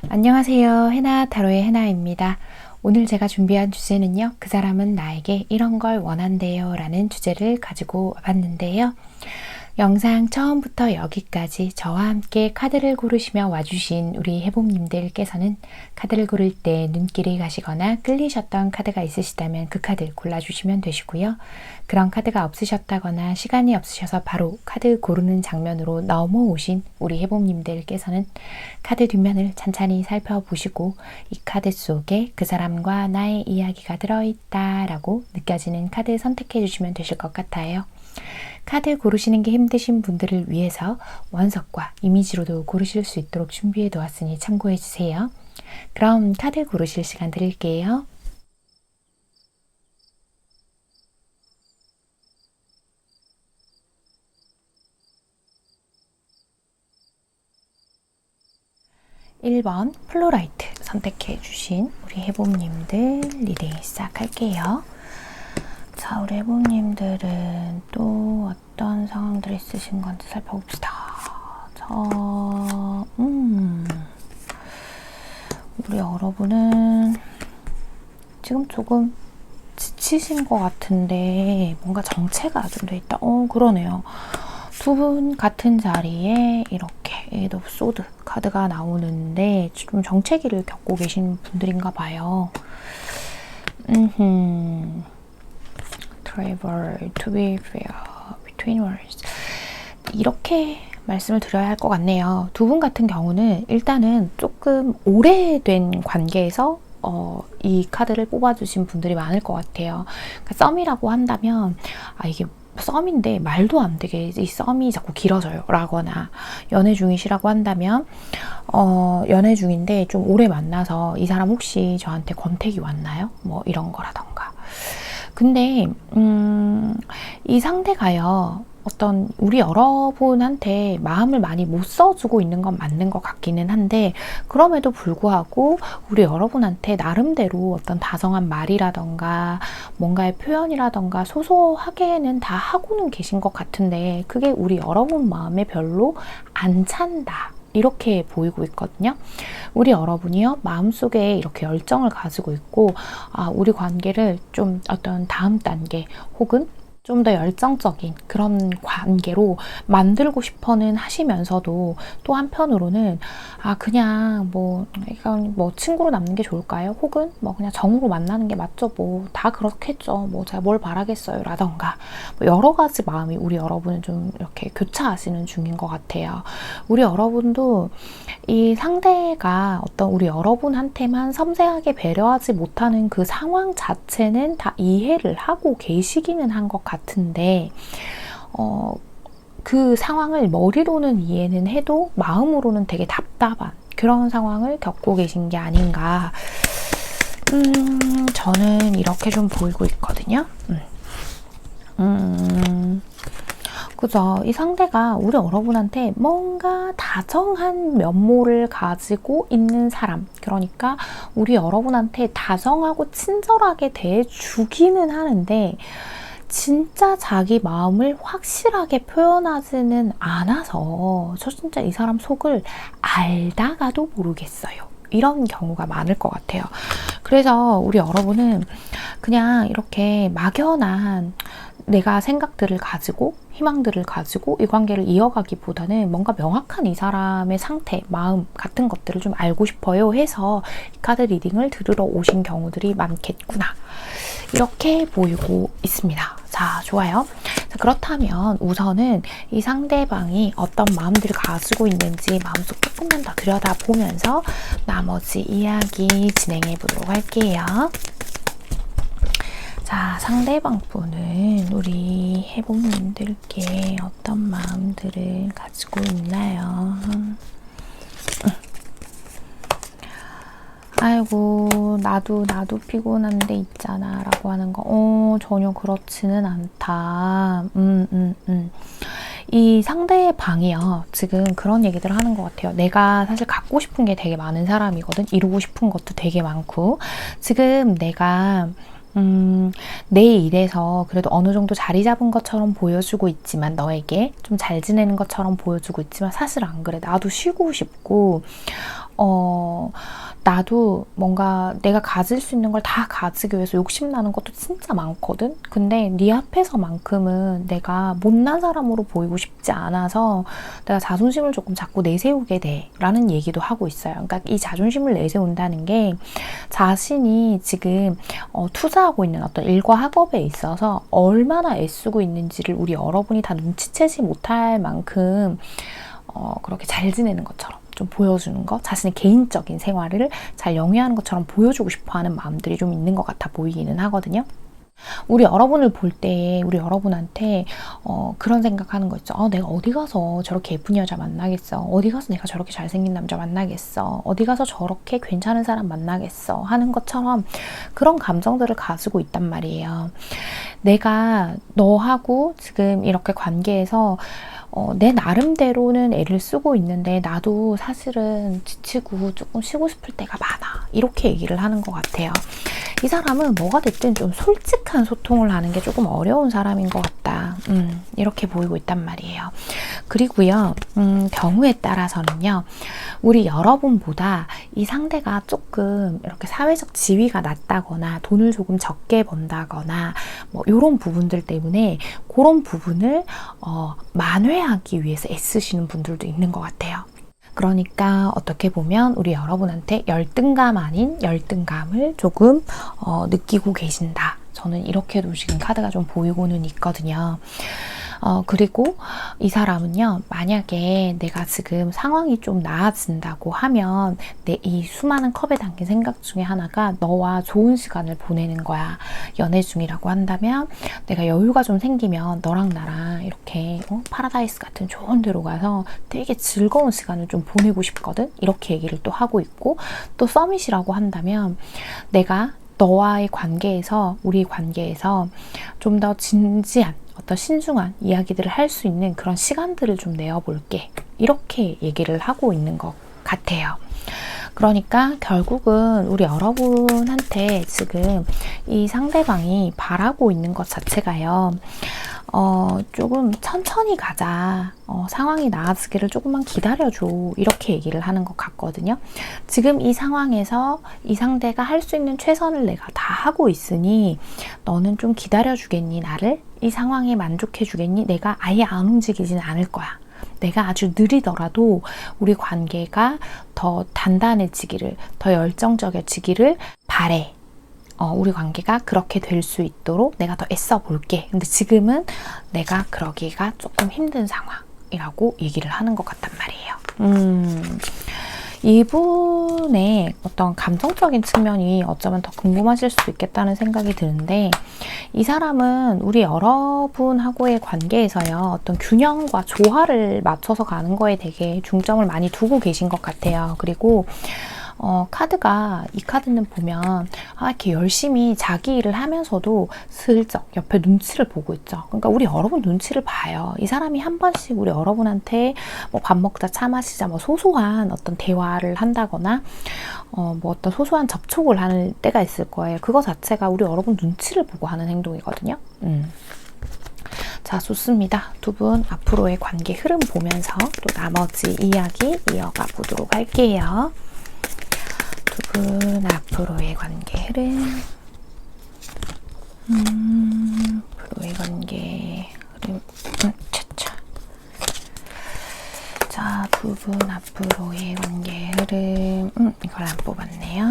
안녕하세요. 해나 타로의 해나입니다. 오늘 제가 준비한 주제는요. 그 사람은 나에게 이런 걸 원한대요 라는 주제를 가지고 와봤는데요. 영상 처음부터 여기까지 저와 함께 카드를 고르시며 와주신 우리 해봄님들께서는 카드를 고를 때 눈길이 가시거나 끌리셨던 카드가 있으시다면 그 카드 골라주시면 되시고요. 그런 카드가 없으셨다거나 시간이 없으셔서 바로 카드 고르는 장면으로 넘어오신 우리 해봄님들께서는 카드 뒷면을 찬찬히 살펴보시고 이 카드 속에 그 사람과 나의 이야기가 들어있다 라고 느껴지는 카드 선택해 주시면 되실 것 같아요. 카드 고르시는 게 힘드신 분들을 위해서 원석과 이미지로도 고르실 수 있도록 준비해 두었으니 참고해 주세요. 그럼 카드 고르실 시간 드릴게요. (1번) 플로라이트 선택해 주신 우리 해봄님들 리딩 시작할게요. 자, 우리 해봄님들은 또 어떤 상황들이 있으신 건지 살펴봅시다. 우리 여러분은 지금 조금 지치신 것 같은데 뭔가 정체가 좀 돼 있다. 그러네요. 두 분 같은 자리에 이렇게 에이드 오브 소드 카드가 나오는데 좀 정체기를 겪고 계신 분들인가 봐요. Travel to be fair between worlds. 이렇게 말씀을 드려야 할 것 같네요. 두 분 같은 경우는 일단은 조금 오래된 관계에서 이 카드를 뽑아주신 분들이 많을 것 같아요. 그러니까 썸이라고 한다면 이게 썸인데 말도 안 되게 이 썸이 자꾸 길어져요 라거나, 연애 중이시라고 한다면 연애 중인데 좀 오래 만나서 이 사람 혹시 저한테 권태기 왔나요? 뭐 이런 거라던가. 근데 이 상대가요 어떤 우리 여러분한테 마음을 많이 못 써주고 있는 건 맞는 것 같기는 한데, 그럼에도 불구하고 우리 여러분한테 나름대로 어떤 다정한 말이라던가 뭔가의 표현이라던가 소소하게는 다 하고는 계신 것 같은데 그게 우리 여러분 마음에 별로 안 찬다 이렇게 보이고 있거든요. 우리 여러분이요 마음속에 이렇게 열정을 가지고 있고 우리 관계를 좀 어떤 다음 단계 혹은 좀 더 열정적인 그런 관계로 만들고 싶어는 하시면서도 또 한편으로는 그냥 이건 친구로 남는 게 좋을까요? 혹은 그냥 정으로 만나는 게 맞죠? 다 그렇겠죠. 제가 뭘 바라겠어요? 라던가 여러 가지 마음이 우리 여러분은 좀 이렇게 교차하시는 중인 것 같아요. 우리 여러분도 이 상대가 어떤 우리 여러분한테만 섬세하게 배려하지 못하는 그 상황 자체는 다 이해를 하고 계시기는 한 것 같은데 그 상황을 머리로는 이해는 해도 마음으로는 되게 답답한 그런 상황을 겪고 계신 게 아닌가 저는 이렇게 좀 보이고 있거든요. 그죠? 이 상대가 우리 여러분한테 뭔가 다정한 면모를 가지고 있는 사람, 그러니까 우리 여러분한테 다정하고 친절하게 대해주기는 하는데 진짜 자기 마음을 확실하게 표현하지는 않아서 저 진짜 이 사람 속을 알다가도 모르겠어요. 이런 경우가 많을 것 같아요. 그래서 우리 여러분은 그냥 이렇게 막연한 내가 생각들을 가지고 희망들을 가지고 이 관계를 이어가기보다는 뭔가 명확한 이 사람의 상태, 마음 같은 것들을 좀 알고 싶어요 해서 이 카드 리딩을 들으러 오신 경우들이 많겠구나 이렇게 보이고 있습니다. 자, 좋아요. 자, 그렇다면 우선은 이 상대방이 어떤 마음들을 가지고 있는지 마음속 조금만 더 들여다보면서 나머지 이야기 진행해 보도록 할게요. 자, 상대방 분은 우리 해봄님들께 어떤 마음들을 가지고 있나요? 아이고, 나도 피곤한데 있잖아 라고 하는 거 전혀 그렇지는 않다. 이 상대의 방이요 지금 그런 얘기들을 하는 것 같아요. 내가 사실 갖고 싶은 게 되게 많은 사람이거든. 이루고 싶은 것도 되게 많고 지금 내가 내 일에서 그래도 어느 정도 자리 잡은 것처럼 보여주고 있지만, 너에게 좀 잘 지내는 것처럼 보여주고 있지만 사실 안 그래. 나도 쉬고 싶고 나도 뭔가 내가 가질 수 있는 걸 다 가지기 위해서 욕심나는 것도 진짜 많거든? 근데 네 앞에서만큼은 내가 못난 사람으로 보이고 싶지 않아서 내가 자존심을 조금 자꾸 내세우게 돼 라는 얘기도 하고 있어요. 그러니까 이 자존심을 내세운다는 게 자신이 지금 투자하고 있는 어떤 일과 학업에 있어서 얼마나 애쓰고 있는지를 우리 여러분이 다 눈치채지 못할 만큼 그렇게 잘 지내는 것처럼 좀 보여주는 것, 자신의 개인적인 생활을 잘 영위하는 것처럼 보여주고 싶어하는 마음들이 좀 있는 것 같아 보이기는 하거든요. 우리 여러분을 볼 때 우리 여러분한테 그런 생각하는 거 있죠. 내가 어디 가서 저렇게 예쁜 여자 만나겠어. 어디 가서 내가 저렇게 잘생긴 남자 만나겠어. 어디 가서 저렇게 괜찮은 사람 만나겠어. 하는 것처럼 그런 감정들을 가지고 있단 말이에요. 내가 너하고 지금 이렇게 관계에서 내 나름대로는 애를 쓰고 있는데 나도 사실은 지치고 조금 쉬고 싶을 때가 많아. 이렇게 얘기를 하는 것 같아요. 이 사람은 뭐가 됐든 좀 솔직한 소통을 하는 게 조금 어려운 사람인 것 같다. 이렇게 보이고 있단 말이에요. 그리고요, 경우에 따라서는요, 우리 여러분보다 이 상대가 조금 이렇게 사회적 지위가 낮다거나 돈을 조금 적게 번다거나 뭐 이런 부분들 때문에 그런 부분을 만회하기 위해서 애쓰시는 분들도 있는 것 같아요. 그러니까 어떻게 보면 우리 여러분한테 열등감 아닌 열등감을 조금 느끼고 계신다. 저는 이렇게도 지금 카드가 좀 보이고는 있거든요. 그리고 이 사람은요, 만약에 내가 지금 상황이 좀 나아진다고 하면 내 이 수많은 컵에 담긴 생각 중에 하나가 너와 좋은 시간을 보내는 거야. 연애 중이라고 한다면 내가 여유가 좀 생기면 너랑 나랑 이렇게 파라다이스 같은 좋은 데로 가서 되게 즐거운 시간을 좀 보내고 싶거든. 이렇게 얘기를 또 하고 있고, 또 서밋이라고 한다면 내가 너와의 관계에서, 우리 관계에서 좀 더 진지한 어떤 신중한 이야기들을 할 수 있는 그런 시간들을 좀 내어볼게. 이렇게 얘기를 하고 있는 것 같아요. 그러니까 결국은 우리 여러분한테 지금 이 상대방이 바라고 있는 것 자체가요. 조금 천천히 가자. 상황이 나아지기를 조금만 기다려줘. 이렇게 얘기를 하는 것 같거든요. 지금 이 상황에서 이 상대가 할 수 있는 최선을 내가 다 하고 있으니 너는 좀 기다려주겠니? 나를? 이 상황에 만족해주겠니? 내가 아예 안 움직이진 않을 거야. 내가 아주 느리더라도 우리 관계가 더 단단해지기를, 더 열정적이지기를 바래. 우리 관계가 그렇게 될 수 있도록 내가 더 애써 볼게. 근데 지금은 내가 그러기가 조금 힘든 상황이라고 얘기를 하는 것 같단 말이에요. 이분의 어떤 감정적인 측면이 어쩌면 더 궁금하실 수도 있겠다는 생각이 드는데, 이 사람은 우리 여러분하고의 관계에서요, 어떤 균형과 조화를 맞춰서 가는 거에 되게 중점을 많이 두고 계신 것 같아요. 그리고 카드가, 이 카드는 보면 이렇게 열심히 자기 일을 하면서도 슬쩍 옆에 눈치를 보고 있죠. 그러니까 우리 여러분 눈치를 봐요. 이 사람이 한 번씩 우리 여러분한테 뭐 밥 먹자, 차 마시자, 뭐 소소한 어떤 대화를 한다거나 뭐 어떤 소소한 접촉을 하는 때가 있을 거예요. 그거 자체가 우리 여러분 눈치를 보고 하는 행동이거든요. 자, 좋습니다. 두 분 앞으로의 관계 흐름 보면서 또 나머지 이야기 이어가 보도록 할게요. 두 분 앞으로의 관계 흐름, 앞으로의 관계 흐름, 차차. 자, 두 분 앞으로의 관계 흐름, 이걸 안 뽑았네요.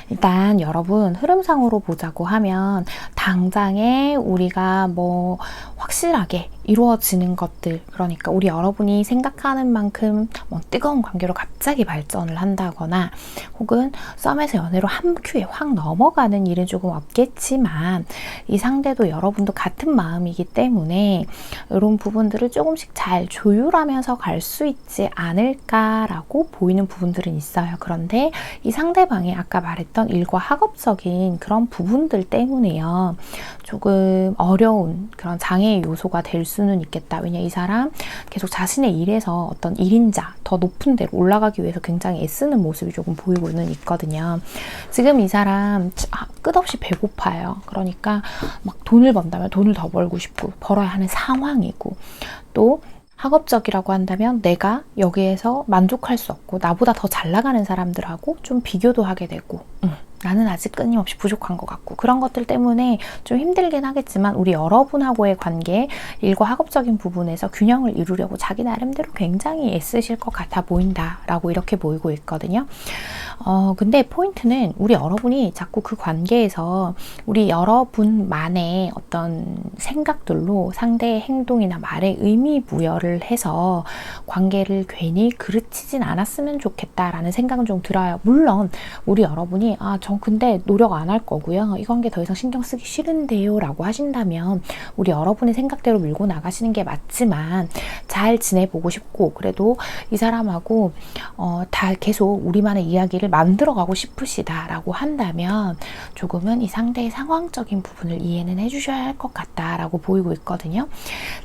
일단 여러분 흐름상으로 보자고 하면 당장에 우리가 뭐 확실하게 이루어지는 것들, 그러니까 우리 여러분이 생각하는 만큼 뭐 뜨거운 관계로 갑자기 발전을 한다거나 혹은 썸에서 연애로 한 큐에 확 넘어가는 일은 조금 없겠지만 이 상대도 여러분도 같은 마음이기 때문에 이런 부분들을 조금씩 잘 조율하면서 갈 수 있지 않을까라고 보이는 부분들은 있어요. 그런데 이 상대방이 아까 말했던 일과 학업적인 그런 부분들 때문에요, 조금 어려운 그런 장애의 요소가 될 수는 있겠다. 왜냐, 이 사람 계속 자신의 일에서 어떤 1인자 더 높은 데로 올라가기 위해서 굉장히 애쓰는 모습이 조금 보이고는 있거든요. 지금 이 사람 끝없이 배고파요. 그러니까 막 돈을 번다면 돈을 더 벌고 싶고 벌어야 하는 상황이고, 또 학업적이라고 한다면 내가 여기에서 만족할 수 없고 나보다 더 잘 나가는 사람들하고 좀 비교도 하게 되고 나는 아직 끊임없이 부족한 것 같고 그런 것들 때문에 좀 힘들긴 하겠지만 우리 여러분하고의 관계, 일과 학업적인 부분에서 균형을 이루려고 자기 나름대로 굉장히 애쓰실 것 같아 보인다라고 이렇게 보이고 있거든요. 근데 포인트는 우리 여러분이 자꾸 그 관계에서 우리 여러분만의 어떤 생각들로 상대의 행동이나 말에 의미 부여를 해서 관계를 괜히 그르치진 않았으면 좋겠다라는 생각은 좀 들어요. 물론 우리 여러분이 전 근데 노력 안 할 거고요. 이 관계 더 이상 신경 쓰기 싫은데요 라고 하신다면 우리 여러분의 생각대로 밀고 나가시는 게 맞지만 잘 지내보고 싶고 그래도 이 사람하고 다 계속 우리만의 이야기를 만들어가고 싶으시다 라고 한다면 조금은 이 상대의 상황적인 부분을 이해는 해주셔야 할 것 같다 라고 보이고 있거든요.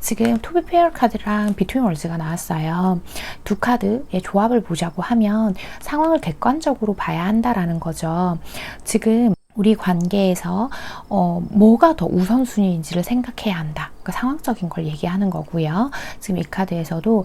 지금 투비 페어 카드랑 비트윈 월즈가 나왔어요. 두 카드의 조합을 보자고 하면 상황을 객관적으로 봐야 한다라는 거죠. 지금 우리 관계에서 뭐가 더 우선순위인지를 생각해야 한다. 그러니까 상황적인 걸 얘기하는 거고요. 지금 이 카드에서도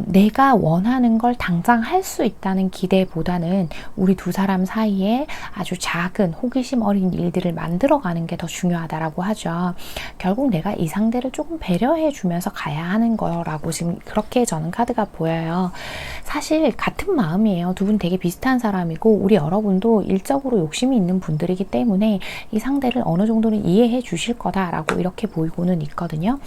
내가 원하는 걸 당장 할 수 있다는 기대보다는 우리 두 사람 사이에 아주 작은 호기심 어린 일들을 만들어가는 게 더 중요하다라고 하죠. 결국 내가 이 상대를 조금 배려해 주면서 가야 하는 거라고 지금 그렇게 저는 카드가 보여요. 사실 같은 마음이에요. 두 분 되게 비슷한 사람이고 우리 여러분도 일적으로 욕심이 있는 분들이기 때문에 이 상대를 어느 정도는 이해해 주실 거다라고 이렇게 보이고는 있거든요.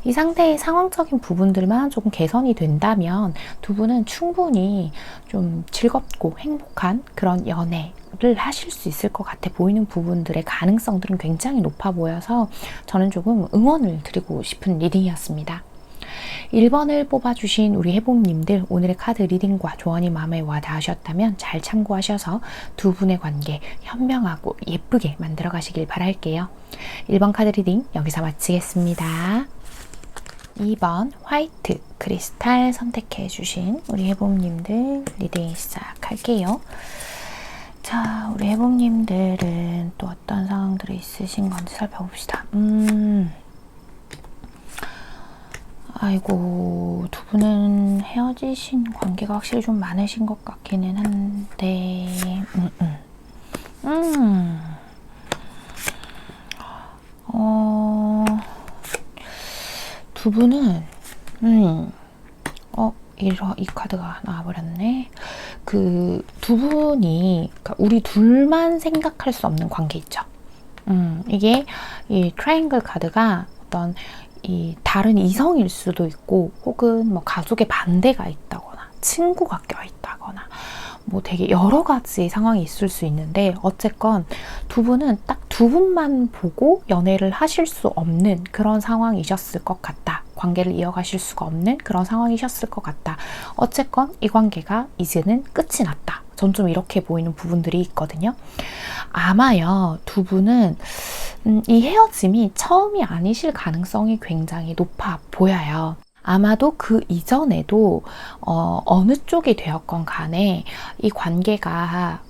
이 상대의 상황적인 부분들만 조금 개선이 된다면 두 분은 충분히 좀 즐겁고 행복한 그런 연애를 하실 수 있을 것 같아 보이는 부분들의 가능성들은 굉장히 높아 보여서 저는 조금 응원을 드리고 싶은 리딩이었습니다. 1번을 뽑아주신 우리 해봄님들 오늘의 카드 리딩과 조언이 마음에 와 닿으셨다면 잘 참고하셔서 두 분의 관계 현명하고 예쁘게 만들어 가시길 바랄게요. 1번 카드 리딩 여기서 마치겠습니다. 2번 화이트 크리스탈 선택해 주신 우리 해봄님들 리딩 시작할게요. 자, 우리 해봄님들은 또 어떤 상황들이 있으신 건지 살펴봅시다. 아이고, 두 분은 헤어지신 관계가 확실히 좀 많으신 것 같기는 한데, 두 분은, 이 카드가 나와버렸네. 그 두 분이, 그러니까 우리 둘만 생각할 수 없는 관계 있죠. 이게 이 트라이앵글 카드가 어떤 이 다른 이성일 수도 있고 혹은 뭐 가족의 반대가 있다거나 친구가 껴있다거나 뭐 되게 여러 가지 상황이 있을 수 있는데 어쨌건 두 분은 딱 두 분만 보고 연애를 하실 수 없는 그런 상황이셨을 것 같다. 관계를 이어가실 수가 없는 그런 상황이셨을 것 같다. 어쨌건 이 관계가 이제는 끝이 났다. 전 좀 이렇게 보이는 부분들이 있거든요. 아마요, 두 분은 이 헤어짐이 처음이 아니실 가능성이 굉장히 높아 보여요. 아마도 그 이전에도 어느 쪽이 되었건 간에 이 관계가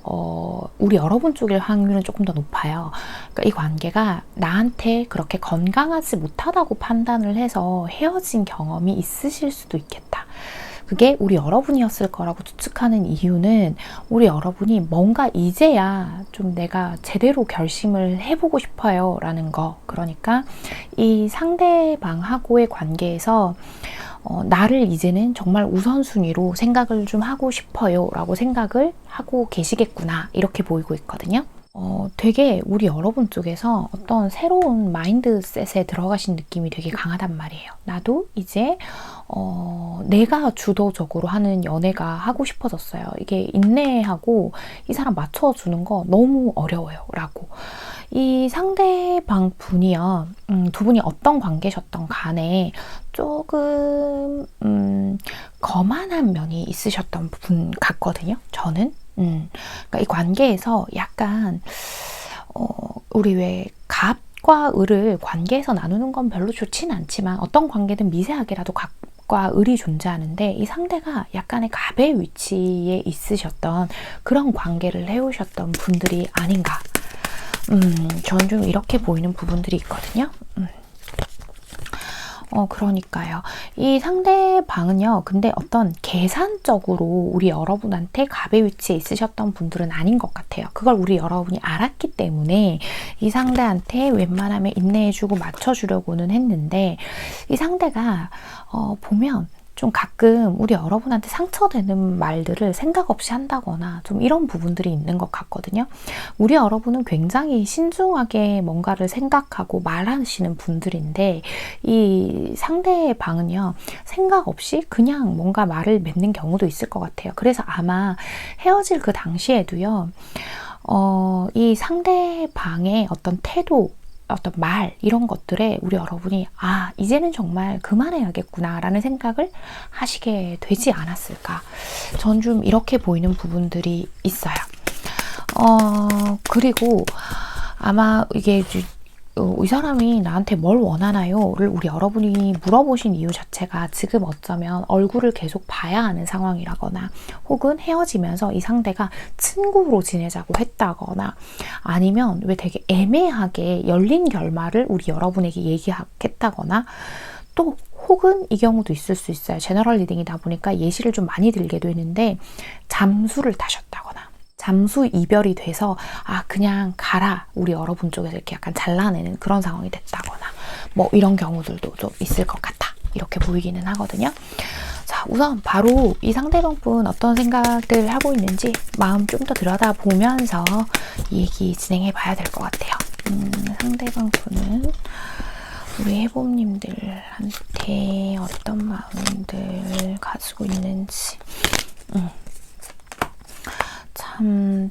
우리 여러분 쪽일 확률은 조금 더 높아요. 그러니까 이 관계가 나한테 그렇게 건강하지 못하다고 판단을 해서 헤어진 경험이 있으실 수도 있겠다. 그게 우리 여러분이었을 거라고 추측하는 이유는 우리 여러분이 뭔가 이제야 좀 내가 제대로 결심을 해보고 싶어요 라는 거. 그러니까 이 상대방하고의 관계에서 나를 이제는 정말 우선순위로 생각을 좀 하고 싶어요 라고 생각을 하고 계시겠구나 이렇게 보이고 있거든요. 되게 우리 여러분 쪽에서 어떤 새로운 마인드셋에 들어가신 느낌이 되게 강하단 말이에요. 나도 이제 내가 주도적으로 하는 연애가 하고 싶어졌어요. 이게 인내하고 이 사람 맞춰주는 거 너무 어려워요 라고. 이 상대방 분이요, 두 분이 어떤 관계셨던 간에 조금 거만한 면이 있으셨던 분 같거든요. 저는 그러니까 이 관계에서 약간 우리 왜 갑과 을을 관계에서 나누는 건 별로 좋진 않지만 어떤 관계든 미세하게라도 갑과 을이 존재하는데 이 상대가 약간의 갑의 위치에 있으셨던 그런 관계를 해오셨던 분들이 아닌가. 저는 좀 이렇게 보이는 부분들이 있거든요. 그러니까요. 이 상대방은요, 근데 어떤 계산적으로 우리 여러분한테 갑의 위치에 있으셨던 분들은 아닌 것 같아요. 그걸 우리 여러분이 알았기 때문에 이 상대한테 웬만하면 인내해주고 맞춰주려고는 했는데, 이 상대가, 보면 좀 가끔 우리 여러분한테 상처되는 말들을 생각 없이 한다거나 좀 이런 부분들이 있는 것 같거든요. 우리 여러분은 굉장히 신중하게 뭔가를 생각하고 말하시는 분들인데 이 상대방은요, 생각 없이 그냥 뭔가 말을 맺는 경우도 있을 것 같아요. 그래서 아마 헤어질 그 당시에도요, 이 상대방의 어떤 태도, 어떤 말 이런 것들에 우리 여러분이 이제는 정말 그만해야겠구나 라는 생각을 하시게 되지 않았을까. 전 좀 이렇게 보이는 부분들이 있어요. 그리고 아마 이게 이 사람이 나한테 뭘 원하나요?를 우리 여러분이 물어보신 이유 자체가 지금 어쩌면 얼굴을 계속 봐야 하는 상황이라거나 혹은 헤어지면서 이 상대가 친구로 지내자고 했다거나 아니면 왜 되게 애매하게 열린 결말을 우리 여러분에게 얘기했다거나 또 혹은 이 경우도 있을 수 있어요. 제너럴 리딩이다 보니까 예시를 좀 많이 들게 되는데 잠수를 타셨다거나 잠수 이별이 돼서 그냥 가라 우리 여러분 쪽에서 이렇게 약간 잘라내는 그런 상황이 됐다거나 뭐 이런 경우들도 좀 있을 것 같다 이렇게 보이기는 하거든요. 자, 우선 바로 이 상대방분 어떤 생각들 하고 있는지 마음 좀 더 들여다보면서 이 얘기 진행해 봐야 될 것 같아요. 상대방분은 우리 해봄님들한테 어떤 마음들 가지고 있는지 참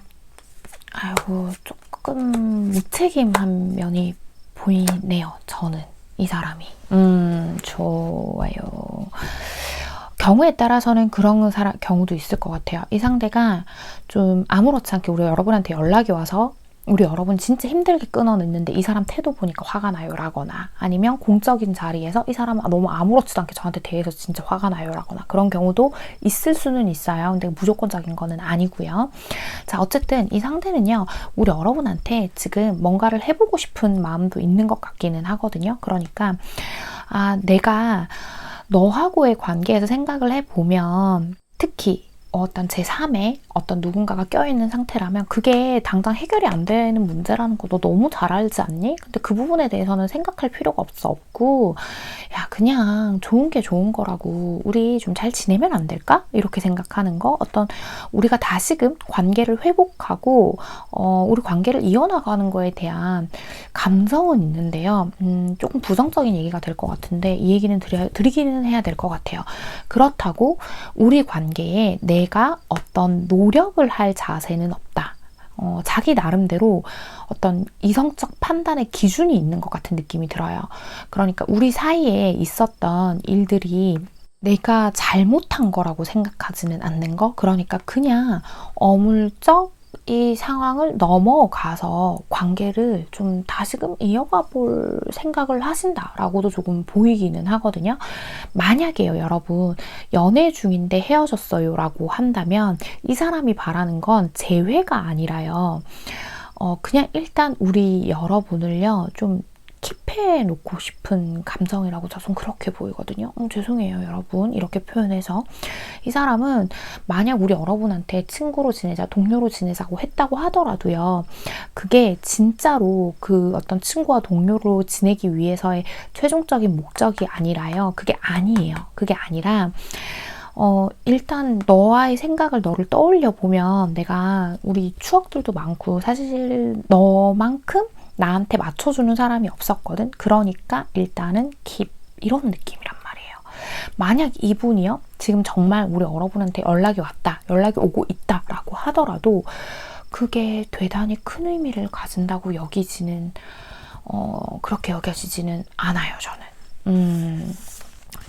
조금 무책임한 면이 보이네요. 저는 이 사람이 좋아요. 경우에 따라서는 그런 경우도 있을 것 같아요. 이 상대가 좀 아무렇지 않게 우리 여러분한테 연락이 와서 우리 여러분 진짜 힘들게 끊어냈는데 이 사람 태도 보니까 화가 나요 라거나 아니면 공적인 자리에서 이 사람은 너무 아무렇지도 않게 저한테 대해서 진짜 화가 나요 라거나 그런 경우도 있을 수는 있어요. 근데 무조건적인 거는 아니고요. 자, 어쨌든 이 상대는요, 우리 여러분한테 지금 뭔가를 해보고 싶은 마음도 있는 것 같기는 하거든요. 그러니까 내가 너하고의 관계에서 생각을 해보면 특히 어떤 제3의 어떤 누군가가 껴있는 상태라면 그게 당장 해결이 안 되는 문제라는 거 너 너무 잘 알지 않니? 근데 그 부분에 대해서는 생각할 필요가 없고 야 그냥 좋은 게 좋은 거라고 우리 좀 잘 지내면 안 될까? 이렇게 생각하는 거 어떤 우리가 다시금 관계를 회복하고 우리 관계를 이어나가는 거에 대한 감성은 있는데요. 조금 부정적인 얘기가 될 것 같은데 이 얘기는 드리기는 해야 될 것 같아요. 그렇다고 우리 관계에 내가 어떤 노력을 할 자세는 없다. 자기 나름대로 어떤 이성적 판단의 기준이 있는 것 같은 느낌이 들어요. 그러니까 우리 사이에 있었던 일들이 내가 잘못한 거라고 생각하지는 않는 거. 그러니까 그냥 어물쩍 이 상황을 넘어가서 관계를 좀 다시금 이어가 볼 생각을 하신다라고도 조금 보이기는 하거든요. 만약에요, 여러분 연애 중인데 헤어졌어요 라고 한다면 이 사람이 바라는 건 재회가 아니라요. 그냥 일단 우리 여러분을요 좀 킵해 놓고 싶은 감정이라고 저는 그렇게 보이거든요. 죄송해요 여러분 이렇게 표현해서. 이 사람은 만약 우리 여러분한테 친구로 지내자 동료로 지내자고 했다고 하더라도요, 그게 진짜로 그 어떤 친구와 동료로 지내기 위해서의 최종적인 목적이 아니라요. 그게 아니에요. 그게 아니라 일단 너와의 생각을 너를 떠올려 보면 내가 우리 추억들도 많고 사실 너만큼 나한테 맞춰주는 사람이 없었거든. 그러니까 일단은 킵 이런 느낌이란 말이에요. 만약 이분이요 지금 정말 우리 여러분한테 연락이 왔다, 연락이 오고 있다라고 하더라도 그게 대단히 큰 의미를 가진다고 여기지는 그렇게 여겨지지는 않아요. 저는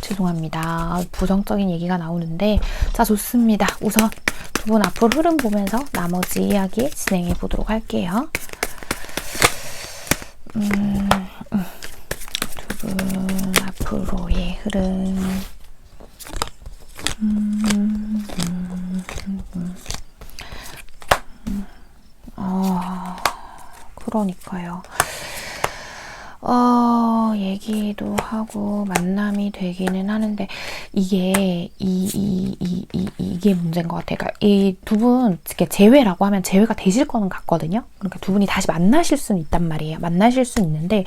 죄송합니다. 부정적인 얘기가 나오는데 자, 좋습니다. 우선 두 분 앞으로 흐름 보면서 나머지 이야기 진행해 보도록 할게요. 두 분 앞으로의 흐름. 그러니까요. 얘기도 하고 만남이 되기는 하는데 이게 문제인 것 같아요. 그러니까 이 두 분 재회라고 하면 재회가 되실 거는 같거든요. 그러니까 두 분이 다시 만나실 수는 있단 말이에요. 만나실 수는 있는데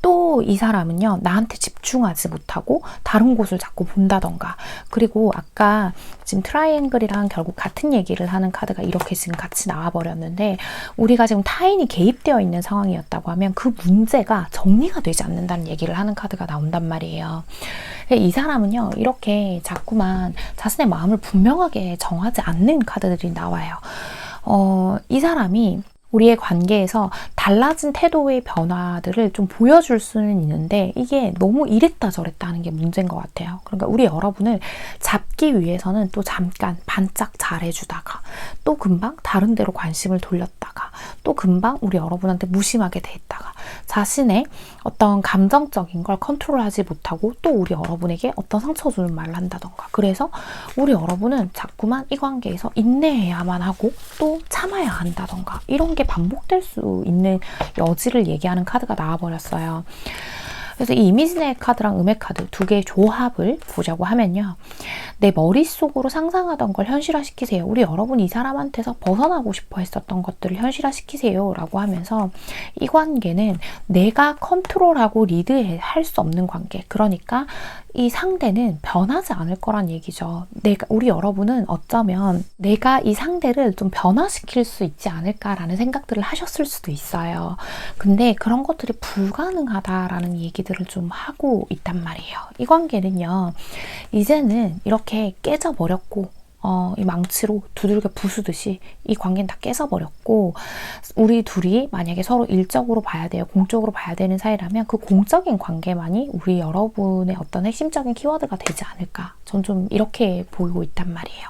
또 이 사람은요, 나한테 집중하지 못하고 다른 곳을 자꾸 본다던가. 그리고 아까 지금 트라이앵글이랑 결국 같은 얘기를 하는 카드가 이렇게 지금 같이 나와버렸는데, 우리가 지금 타인이 개입되어 있는 상황이었다고 하면 그 문제가 정리가 되지 않는다는 얘기를 하는 카드가 나온단 말이에요. 이 사람은요, 이렇게 자꾸만 자신의 마음을 분명하게 정하지 않는 카드들이 나와요. 이 사람이 우리의 관계에서 달라진 태도의 변화들을 좀 보여줄 수는 있는데 이게 너무 이랬다 저랬다 하는 게 문제인 것 같아요. 그러니까 우리 여러분을 잡기 위해서는 또 잠깐 반짝 잘해주다가 또 금방 다른 데로 관심을 돌렸다가 또 금방 우리 여러분한테 무심하게 대했다가 자신의 어떤 감정적인 걸 컨트롤하지 못하고 또 우리 여러분에게 어떤 상처 주는 말을 한다던가. 그래서 우리 여러분은 자꾸만 이 관계에서 인내해야만 하고 또 참아야 한다던가 이런 게 반복될 수 있는 여지를 얘기하는 카드가 나와버렸어요. 그래서 이 이미지네 카드랑 음의 카드 두 개의 조합을 보자고 하면요. 내 머릿속으로 상상하던 걸 현실화시키세요. 우리 여러분이 이 사람한테서 벗어나고 싶어 했었던 것들을 현실화시키세요 라고 하면서 이 관계는 내가 컨트롤하고 리드할 수 없는 관계. 그러니까 이 상대는 변하지 않을 거란 얘기죠. 우리 여러분은 어쩌면 내가 이 상대를 좀 변화시킬 수 있지 않을까라는 생각들을 하셨을 수도 있어요. 근데 그런 것들이 불가능하다라는 얘기들을 좀 하고 있단 말이에요. 이 관계는요, 이제는 이렇게 깨져버렸고 이 망치로 두들겨 부수듯이 이 관계는 다 깨져버렸고, 우리 둘이 만약에 서로 일적으로 봐야 돼요, 공적으로 봐야 되는 사이라면 그 공적인 관계만이 우리 여러분의 어떤 핵심적인 키워드가 되지 않을까, 전 좀 이렇게 보이고 있단 말이에요.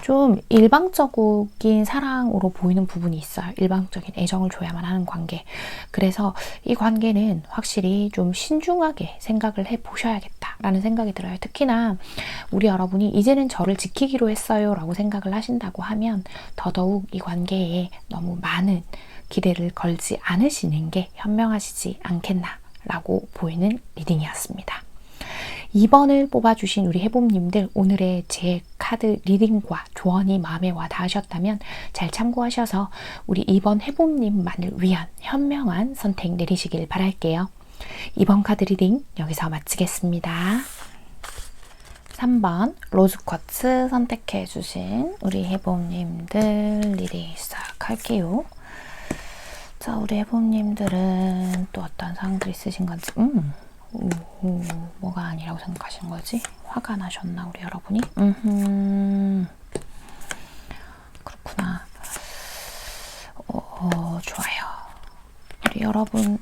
좀 일방적인 사랑으로 보이는 부분이 있어요. 일방적인 애정을 줘야만 하는 관계. 그래서 이 관계는 확실히 좀 신중하게 생각을 해보셔야겠다라는 생각이 들어요. 특히나 우리 여러분이 이제는 저를 지키기로 했어요 라고 생각을 하신다고 하면 더더욱 이 관계에 너무 많은 기대를 걸지 않으시는 게 현명하시지 않겠나라고 보이는 리딩이었습니다. 2번을 뽑아주신 우리 해봄님들, 오늘의 제 카드 리딩과 조언이 마음에 와 닿으셨다면 잘 참고하셔서 우리 2번 해봄님만을 위한 현명한 선택 내리시길 바랄게요. 2번 카드 리딩 여기서 마치겠습니다. 3번 로즈쿼츠 선택해주신 우리 해봄님들 리딩 시작할게요. 자, 우리 해봄님들은 또 어떤 상황들이 있으신 건지 뭐가 아니라고 생각하시는 거지? 화가 나셨나 우리 여러분이? 그렇구나. 좋아요. 우리 여러분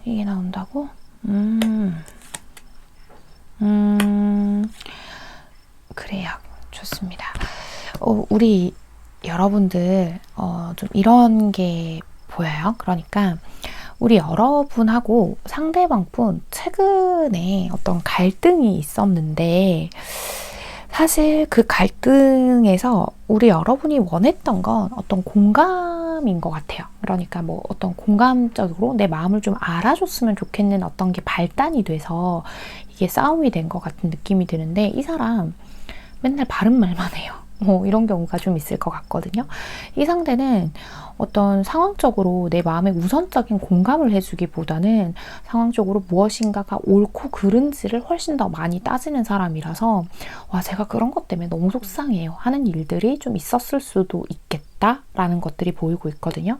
이게 나온다고? 그래요. 좋습니다. 우리 여러분들 좀 이런 게 보여요. 그러니까 우리 여러분하고 상대방분 최근에 어떤 갈등이 있었는데, 사실 그 갈등에서 우리 여러분이 원했던 건 어떤 공감인 것 같아요. 그러니까 뭐 어떤 공감적으로 내 마음을 좀 알아줬으면 좋겠는 어떤 게 발단이 돼서 이게 싸움이 된 것 같은 느낌이 드는데, 이 사람 맨날 바른 말만 해요. 이런 경우가 좀 있을 것 같거든요. 이 상대는 어떤 상황적으로 내 마음에 우선적인 공감을 해주기보다는 상황적으로 무엇인가가 옳고 그른지를 훨씬 더 많이 따지는 사람이라서 제가 그런 것 때문에 너무 속상해요 하는 일들이 좀 있었을 수도 있겠다라는 것들이 보이고 있거든요.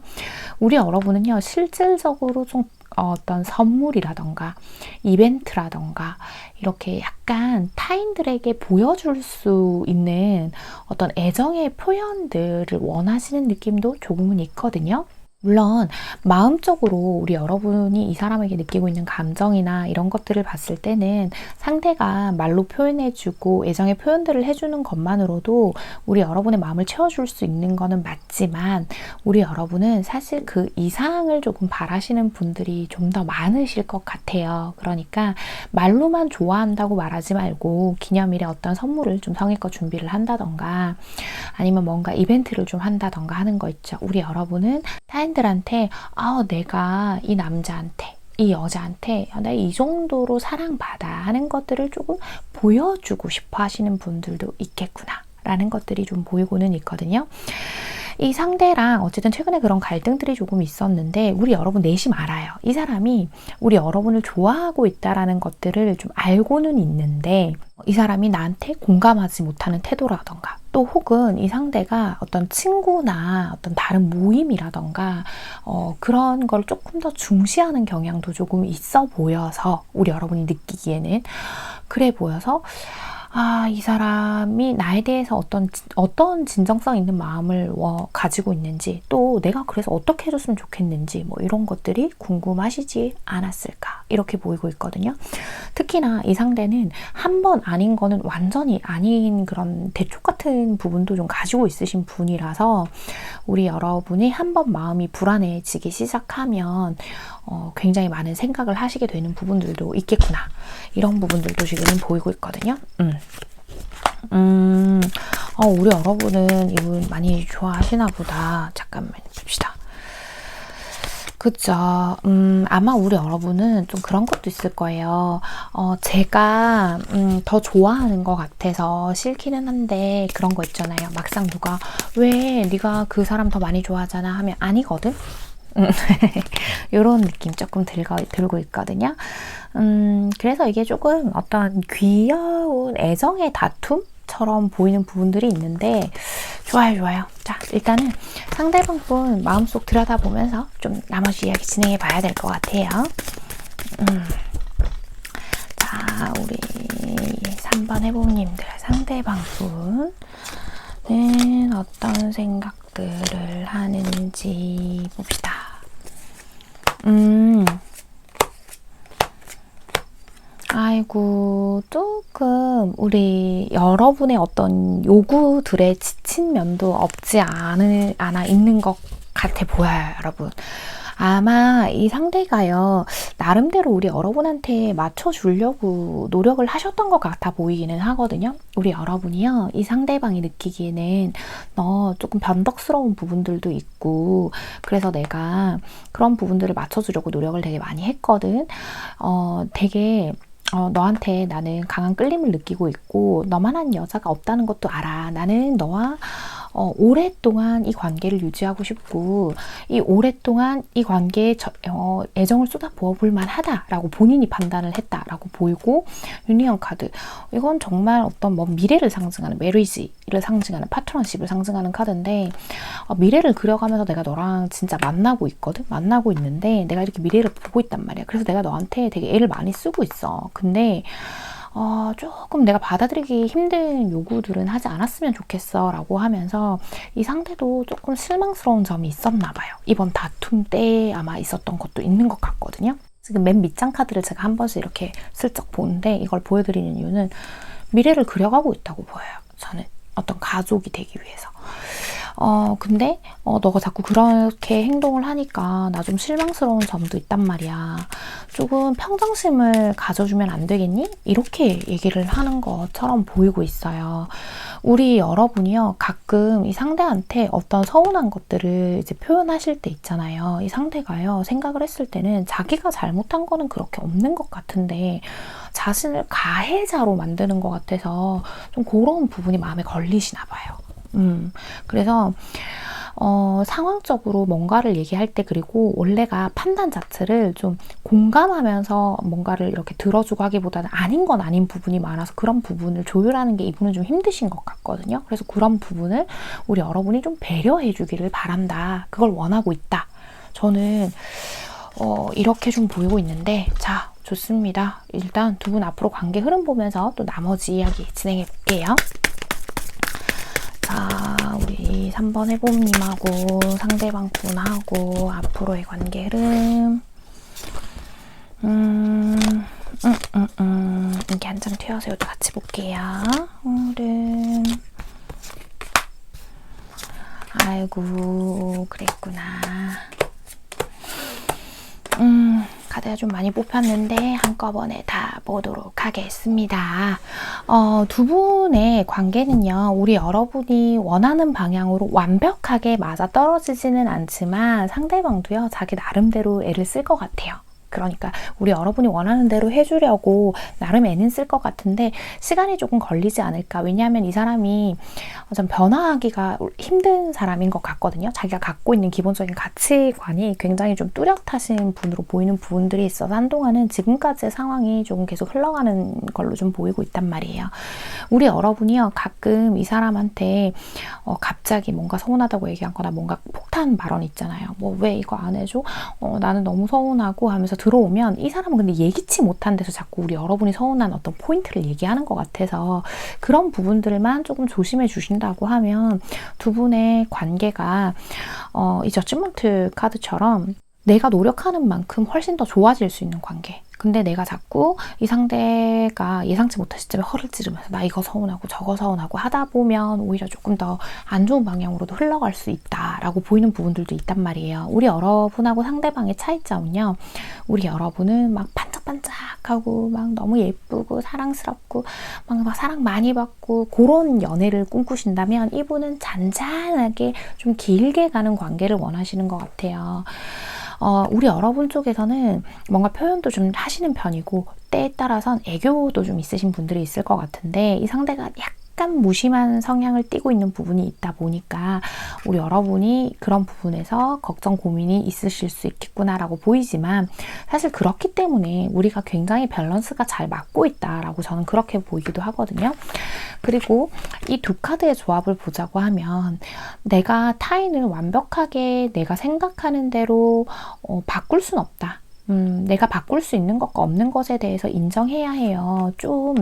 우리 여러분은요, 실질적으로 좀 어떤 선물이라던가 이벤트라던가 이렇게 약간 타인들에게 보여줄 수 있는 어떤 애정의 표현들을 원하시는 느낌도 조금은 있거든요. 물론 마음적으로 우리 여러분이 이 사람에게 느끼고 있는 감정이나 이런 것들을 봤을 때는 상대가 말로 표현해주고 애정의 표현들을 해주는 것만으로도 우리 여러분의 마음을 채워줄 수 있는 거는 맞지만, 우리 여러분은 사실 그 이상을 조금 바라시는 분들이 좀 더 많으실 것 같아요. 그러니까 말로만 좋아한다고 말하지 말고 기념일에 어떤 선물을 좀 성의껏 준비를 한다던가 아니면 뭔가 이벤트를 좀 한다던가 하는 거 있죠. 우리 여러분은 타인 연예인들한테 내가 이 남자한테 이 여자한테 내가 이 정도로 사랑받아 하는 것들을 조금 보여주고 싶어 하시는 분들도 있겠구나 라는 것들이 좀 보이고는 있거든요. 이 상대랑 어쨌든 최근에 그런 갈등들이 조금 있었는데 우리 여러분 내심 알아요. 이 사람이 우리 여러분을 좋아하고 있다라는 것들을 좀 알고는 있는데 이 사람이 나한테 공감하지 못하는 태도라던가 또 혹은 이 상대가 어떤 친구나 어떤 다른 모임이라던가 그런 걸 조금 더 중시하는 경향도 조금 있어 보여서 우리 여러분이 느끼기에는 그래 보여서 이 사람이 나에 대해서 어떤 진정성 있는 마음을 가지고 있는지 또 내가 그래서 어떻게 해줬으면 좋겠는지 뭐 이런 것들이 궁금하시지 않았을까 이렇게 보이고 있거든요. 특히나 이 상대는 한 번 아닌 거는 완전히 아닌 그런 대쪽 같은 부분도 좀 가지고 있으신 분이라서 우리 여러분이 한 번 마음이 불안해지기 시작하면 굉장히 많은 생각을 하시게 되는 부분들도 있겠구나. 이런 부분들도 지금 보이고 있거든요. 우리 여러분은 이분 많이 좋아하시나 보다. 잠깐만 봅시다. 그쵸. 아마 우리 여러분은 좀 그런 것도 있을 거예요. 제가 더 좋아하는 것 같아서 싫기는 한데 그런 거 있잖아요. 막상 누가 왜 네가 그 사람 더 많이 좋아하잖아 하면 아니거든? 이런 느낌 조금 들고 있거든요. 그래서 이게 조금 어떤 귀여운 애정의 다툼처럼 보이는 부분들이 있는데 좋아요. 자, 일단은 상대방 분 마음속 들여다보면서 좀 나머지 이야기 진행해 봐야 될 것 같아요. 자, 우리 3번 해보님들 상대방 분은 어떤 생각들을 하는지 봅시다. 아이고, 조금 우리 여러분의 어떤 요구들에 지친 면도 없지 않아 있는 것 같아 보여요, 여러분. 아마 이 상대가요, 나름대로 우리 여러분한테 맞춰주려고 노력을 하셨던 것 같아 보이기는 하거든요. 우리 여러분이요, 이 상대방이 느끼기에는 너 조금 변덕스러운 부분들도 있고, 그래서 내가 그런 부분들을 맞춰주려고 노력을 되게 많이 했거든. 되게 너한테 나는 강한 끌림을 느끼고 있고 너만한 여자가 없다는 것도 알아. 나는 너와 오랫동안 이 관계를 유지하고 싶고 이 오랫동안 이 관계에 애정을 쏟아부어 볼 만하다라고 본인이 판단을 했다라고 보이고 유니언 카드 이건 정말 어떤 미래를 상징하는 메리지를 상징하는 파트너십을 상징하는 카드인데 미래를 그려가면서 내가 너랑 진짜 만나고 있는데 내가 이렇게 미래를 보고 있단 말이야. 그래서 내가 너한테 되게 애를 많이 쓰고 있어. 근데 조금 내가 받아들이기 힘든 요구들은 하지 않았으면 좋겠어 라고 하면서 이 상대도 조금 실망스러운 점이 있었나 봐요. 이번 다툼 때 아마 있었던 것도 있는 것 같거든요. 지금 맨 밑장 카드를 제가 한 번씩 이렇게 슬쩍 보는데 이걸 보여드리는 이유는 미래를 그려가고 있다고 보여요. 저는 어떤 가족이 되기 위해서. 근데 너가 자꾸 그렇게 행동을 하니까 나 좀 실망스러운 점도 있단 말이야. 조금 평정심을 가져주면 안 되겠니? 이렇게 얘기를 하는 것처럼 보이고 있어요. 우리 여러분이요, 가끔 이 상대한테 어떤 서운한 것들을 이제 표현하실 때 있잖아요. 이 상대가요, 생각을 했을 때는 자기가 잘못한 거는 그렇게 없는 것 같은데 자신을 가해자로 만드는 것 같아서 좀 그런 부분이 마음에 걸리시나 봐요. 그래서 상황적으로 뭔가를 얘기할 때 그리고 원래가 판단 자체를 좀 공감하면서 뭔가를 이렇게 들어주고 하기보다는 아닌 건 아닌 부분이 많아서 그런 부분을 조율하는 게 이분은 좀 힘드신 것 같거든요. 그래서 그런 부분을 우리 여러분이 좀 배려해 주기를 바란다. 그걸 원하고 있다. 저는 이렇게 좀 보이고 있는데 자, 좋습니다. 일단 두 분 앞으로 관계 흐름 보면서 또 나머지 이야기 진행해 볼게요. 자, 우리 3번 해봄님하고 상대방 분하고 앞으로의 관계 흐름. 이렇게 한 장 튀어서 이것도 같이 볼게요. 흐름. 아이고, 그랬구나. 카드가 좀 많이 뽑혔는데 한꺼번에 다 보도록 하겠습니다. 두 분의 관계는요, 우리 여러분이 원하는 방향으로 완벽하게 맞아떨어지지는 않지만 상대방도요, 자기 나름대로 애를 쓸 것 같아요. 그러니까 우리 여러분이 원하는 대로 해주려고 나름 애는 쓸 것 같은데 시간이 조금 걸리지 않을까. 왜냐하면 이 사람이 좀 변화하기가 힘든 사람인 것 같거든요. 자기가 갖고 있는 기본적인 가치관이 굉장히 좀 뚜렷하신 분으로 보이는 부분들이 있어서 한동안은 지금까지의 상황이 조금 계속 흘러가는 걸로 좀 보이고 있단 말이에요. 우리 여러분이요, 가끔 이 사람한테 갑자기 뭔가 서운하다고 얘기하거나 뭔가 폭탄 발언 있잖아요. 뭐 왜 이거 안 해줘? 나는 너무 서운하고 하면서 들어오면 이 사람은 근데 예기치 못한 데서 자꾸 우리 여러분이 서운한 어떤 포인트를 얘기하는 것 같아서 그런 부분들만 조금 조심해 주신다고 하면 두 분의 관계가 이 저지먼트 카드처럼 내가 노력하는 만큼 훨씬 더 좋아질 수 있는 관계. 근데 내가 자꾸 이 상대가 예상치 못한 시점에 허를 찌르면서 나 이거 서운하고 저거 서운하고 하다 보면 오히려 조금 더 안 좋은 방향으로도 흘러갈 수 있다라고 보이는 부분들도 있단 말이에요. 우리 여러분하고 상대방의 차이점은요. 우리 여러분은 막 반짝반짝하고 막 너무 예쁘고 사랑스럽고 막 사랑 많이 받고 그런 연애를 꿈꾸신다면 이분은 잔잔하게 좀 길게 가는 관계를 원하시는 것 같아요. 우리 여러분 쪽에서는 뭔가 표현도 좀 하시는 편이고 때에 따라선 애교도 좀 있으신 분들이 있을 것 같은데 이 상대가 약간 무심한 성향을 띠고 있는 부분이 있다 보니까 우리 여러분이 그런 부분에서 걱정 고민이 있으실 수 있겠구나라고 보이지만 사실 그렇기 때문에 우리가 굉장히 밸런스가 잘 맞고 있다라고 저는 그렇게 보이기도 하거든요. 그리고 이 두 카드의 조합을 보자고 하면 내가 타인을 완벽하게 내가 생각하는 대로 바꿀 순 없다. 내가 바꿀 수 있는 것과 없는 것에 대해서 인정해야 해요. 좀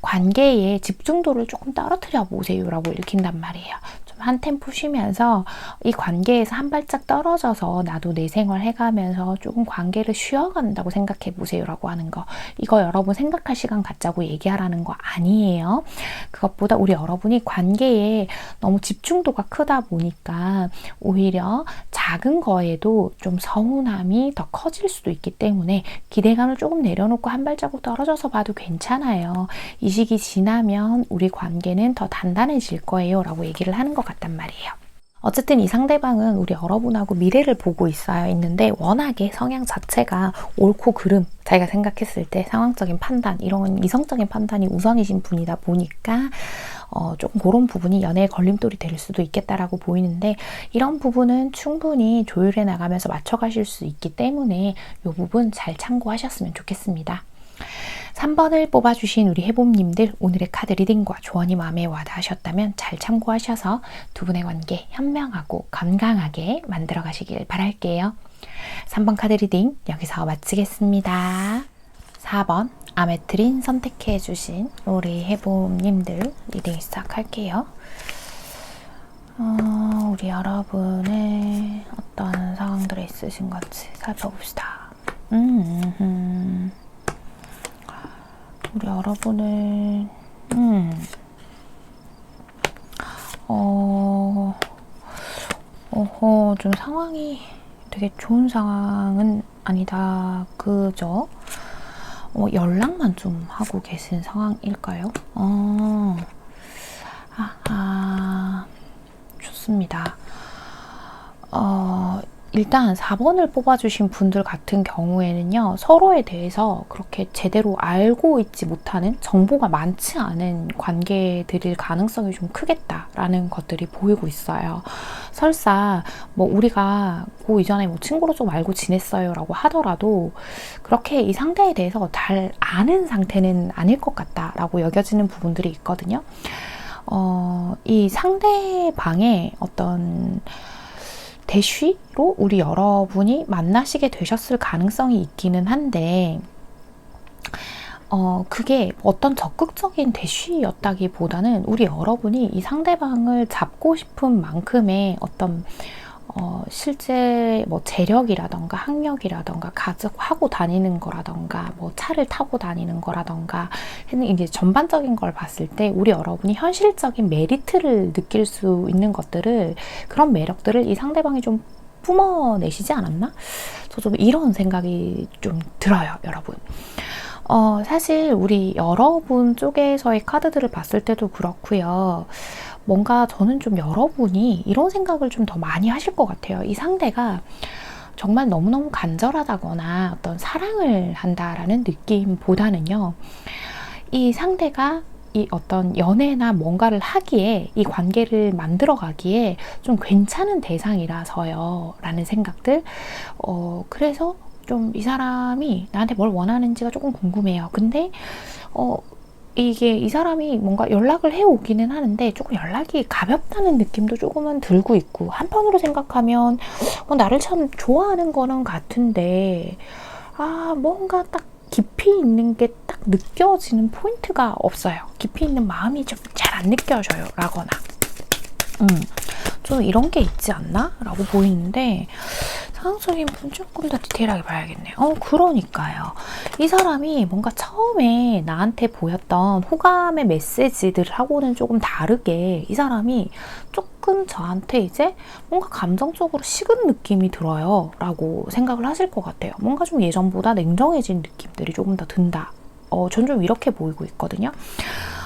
관계의 집중도를 조금 떨어뜨려 보세요라고 읽힌단 말이에요. 좀 한 템포 쉬면서 이 관계에서 한 발짝 떨어져서 나도 내 생활 해가면서 조금 관계를 쉬어간다고 생각해 보세요라고 하는 거. 이거 여러분 생각할 시간 갖자고 얘기하라는 거 아니에요. 그것보다 우리 여러분이 관계에 너무 집중도가 크다 보니까 오히려 작은 거에도 좀 서운함이 더 커질 수도 있기 때문에 기대감을 조금 내려놓고 한 발자국 떨어져서 봐도 괜찮아요. 이 시기 지나면 우리 관계는 더 단단해질 거예요 라고 얘기를 하는 것 같단 말이에요. 어쨌든 이 상대방은 우리 여러분하고 미래를 보고 있는데 워낙에 성향 자체가 옳고 그름, 자기가 생각했을 때 상황적인 판단, 이런 이성적인 판단이 우선이신 분이다 보니까 조금 그런 부분이 연애의 걸림돌이 될 수도 있겠다라고 보이는데 이런 부분은 충분히 조율해 나가면서 맞춰가실 수 있기 때문에 이 부분 잘 참고하셨으면 좋겠습니다. 3번을 뽑아주신 우리 해봄님들 오늘의 카드 리딩과 조언이 마음에 와닿으셨다면 잘 참고하셔서 두 분의 관계 현명하고 건강하게 만들어 가시길 바랄게요. 3번 카드 리딩 여기서 마치겠습니다. 4번 아메트린 선택해 주신 우리 해봄님들 리딩 시작할게요. 우리 여러분의 어떤 상황들이 있으신 건지 살펴봅시다. 우리 여러분은 좀 상황이 되게 좋은 상황은 아니다. 그죠? 연락만 좀 하고 계신 상황일까요? 좋습니다. 일단 4번을 뽑아주신 분들 같은 경우에는요. 서로에 대해서 그렇게 제대로 알고 있지 못하는 정보가 많지 않은 관계들일 가능성이 좀 크겠다라는 것들이 보이고 있어요. 설사 뭐 우리가 그 이전에 뭐 친구로 좀 알고 지냈어요 라고 하더라도 그렇게 이 상대에 대해서 잘 아는 상태는 아닐 것 같다라고 여겨지는 부분들이 있거든요. 이 상대방의 어떤 대쉬로 우리 여러분이 만나시게 되셨을 가능성이 있기는 한데 그게 어떤 적극적인 대쉬였다기보다는 우리 여러분이 이 상대방을 잡고 싶은 만큼의 어떤 실제 뭐 재력이라던가 학력이라던가 가지고 다니는 거라던가 뭐 차를 타고 다니는 거라던가 이제 전반적인 걸 봤을 때 우리 여러분이 현실적인 메리트를 느낄 수 있는 것들을 그런 매력들을 이 상대방이 좀 뿜어내시지 않았나? 저 좀 이런 생각이 좀 들어요, 여러분. 사실 우리 여러분 쪽에서의 카드들을 봤을 때도 그렇고요. 뭔가 저는 좀 여러분이 이런 생각을 좀 더 많이 하실 것 같아요. 이 상대가 정말 너무너무 간절하다거나 어떤 사랑을 한다라는 느낌보다는요. 이 상대가 이 어떤 연애나 뭔가를 하기에, 이 관계를 만들어 가기에 좀 괜찮은 대상이라서요 라는 생각들. 그래서 좀 이 사람이 나한테 뭘 원하는지가 조금 궁금해요. 근데 이게 이 사람이 뭔가 연락을 해오기는 하는데 조금 연락이 가볍다는 느낌도 조금은 들고 있고, 한편으로 생각하면 나를 참 좋아하는 거는 같은데 뭔가 딱 깊이 있는 게 딱 느껴지는 포인트가 없어요. 깊이 있는 마음이 좀 잘 안 느껴져요 라거나 좀 이런 게 있지 않나? 라고 보이는데, 상황적인 부분 조금 더 디테일하게 봐야겠네요. 그러니까요. 이 사람이 뭔가 처음에 나한테 보였던 호감의 메시지들하고는 조금 다르게 이 사람이 조금 저한테 이제 뭔가 감정적으로 식은 느낌이 들어요 라고 생각을 하실 것 같아요. 뭔가 좀 예전보다 냉정해진 느낌들이 조금 더 든다. 전 좀 이렇게 보이고 있거든요.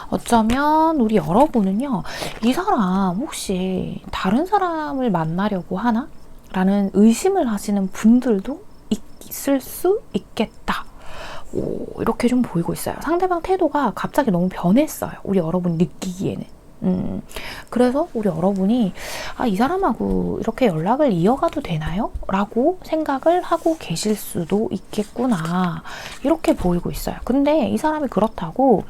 어쩌면 우리 여러분은요, 이 사람 혹시 다른 사람을 만나려고 하나? 라는 의심을 하시는 분들도 있을 수 있겠다. 이렇게 좀 보이고 있어요. 상대방 태도가 갑자기 너무 변했어요. 우리 여러분이 느끼기에는. 그래서 우리 여러분이 이 사람하고 이렇게 연락을 이어가도 되나요? 라고 생각을 하고 계실 수도 있겠구나. 이렇게 보이고 있어요. 근데 이 사람이 그렇다고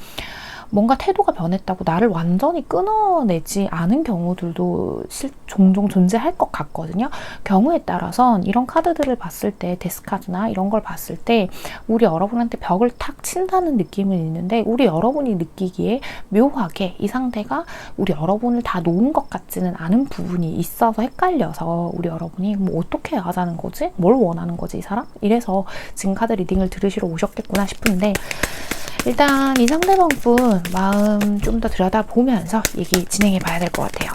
뭔가 태도가 변했다고 나를 완전히 끊어내지 않은 경우들도 종종 존재할 것 같거든요. 경우에 따라선 이런 카드들을 봤을 때, 데스카드나 이런 걸 봤을 때 우리 여러분한테 벽을 탁 친다는 느낌은 있는데, 우리 여러분이 느끼기에 묘하게 이 상대가 우리 여러분을 다 놓은 것 같지는 않은 부분이 있어서 헷갈려서 우리 여러분이 뭐 어떻게 하자는 거지? 뭘 원하는 거지 이 사람? 이래서 지금 카드 리딩을 들으시러 오셨겠구나 싶은데, 일단 이 상대방분 마음 좀 더 들여다보면서 얘기 진행해 봐야 될 것 같아요.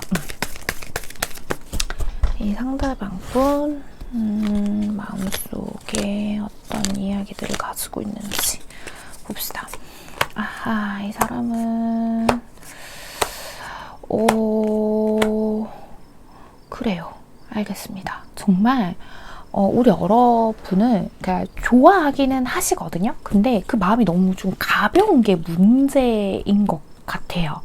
이 상대방분 마음속에 어떤 이야기들을 가지고 있는지 봅시다. 이 사람은 그래요. 알겠습니다. 정말 우리 여러분을 그러니까 좋아하기는 하시거든요. 근데 그 마음이 너무 좀 가벼운 게 문제인 것 같아요.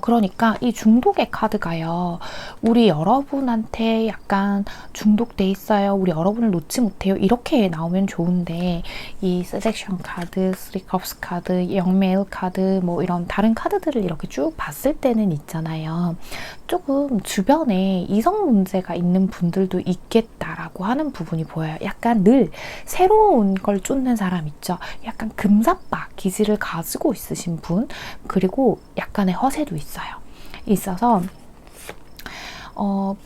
그러니까 이 중독의 카드가요, 우리 여러분한테 약간 중독돼 있어요, 우리 여러분을 놓지 못해요, 이렇게 나오면 좋은데, 이 세젝션 카드, 쓰리 컵스 카드, 영메일 카드, 뭐 이런 다른 카드들을 이렇게 쭉 봤을 때는 있잖아요, 조금 주변에 이성 문제가 있는 분들도 있겠다라고 하는 부분이 보여요. 약간 늘 새로운 걸 쫓는 사람 있죠. 약간 금사빠 기질을 가지고 있으신 분, 그리고 약간의 허세도 있어서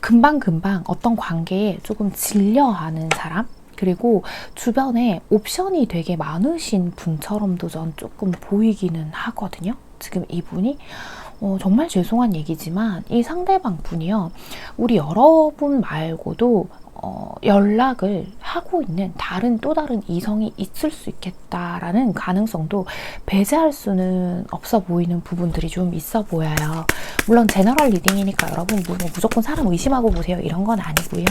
금방금방 어떤 관계에 조금 질려하는 사람, 그리고 주변에 옵션이 되게 많으신 분처럼도 전 조금 보이기는 하거든요. 지금 이분이 정말 죄송한 얘기지만 이 상대방 분이요, 우리 여러분 말고도 연락을 하고 있는 또 다른 이성이 있을 수 있겠다라는 가능성도 배제할 수는 없어 보이는 부분들이 좀 있어 보여요. 물론 제너럴 리딩이니까 여러분 뭐 무조건 사람 의심하고 보세요 이런 건 아니고요.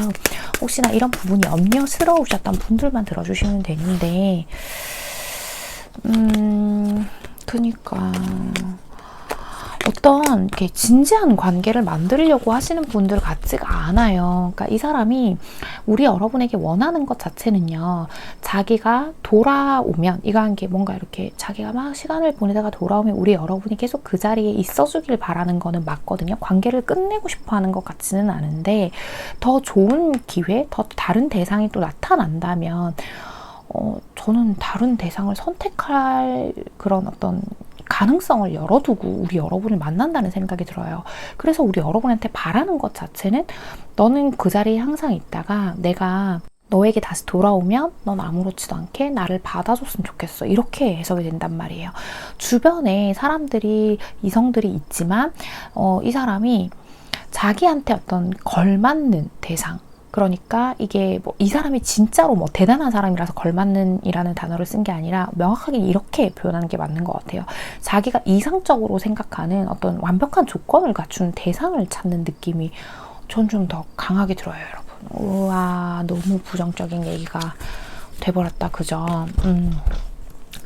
혹시나 이런 부분이 염려스러우셨던 분들만 들어주시면 되는데, 그니까 어떤 이렇게 진지한 관계를 만들려고 하시는 분들 같지가 않아요. 그러니까 이 사람이 우리 여러분에게 원하는 것 자체는요, 자기가 돌아오면, 이거한 게 뭔가 이렇게 자기가 막 시간을 보내다가 돌아오면 우리 여러분이 계속 그 자리에 있어주길 바라는 거는 맞거든요. 관계를 끝내고 싶어 하는 것 같지는 않은데, 더 좋은 기회, 더 다른 대상이 또 나타난다면 저는 다른 대상을 선택할 그런 어떤 가능성을 열어두고 우리 여러분을 만난다는 생각이 들어요. 그래서 우리 여러분한테 바라는 것 자체는, 너는 그 자리에 항상 있다가 내가 너에게 다시 돌아오면 넌 아무렇지도 않게 나를 받아줬으면 좋겠어, 이렇게 해석이 된단 말이에요. 주변에 사람들이, 이성들이 있지만 이 사람이 자기한테 어떤 걸맞는 대상, 그러니까 이게 뭐 이 사람이 진짜로 뭐 대단한 사람이라서 걸맞는 이라는 단어를 쓴 게 아니라 명확하게 이렇게 표현하는 게 맞는 것 같아요. 자기가 이상적으로 생각하는 어떤 완벽한 조건을 갖춘 대상을 찾는 느낌이 전 좀 더 강하게 들어요, 여러분. 우와, 너무 부정적인 얘기가 돼버렸다, 그죠?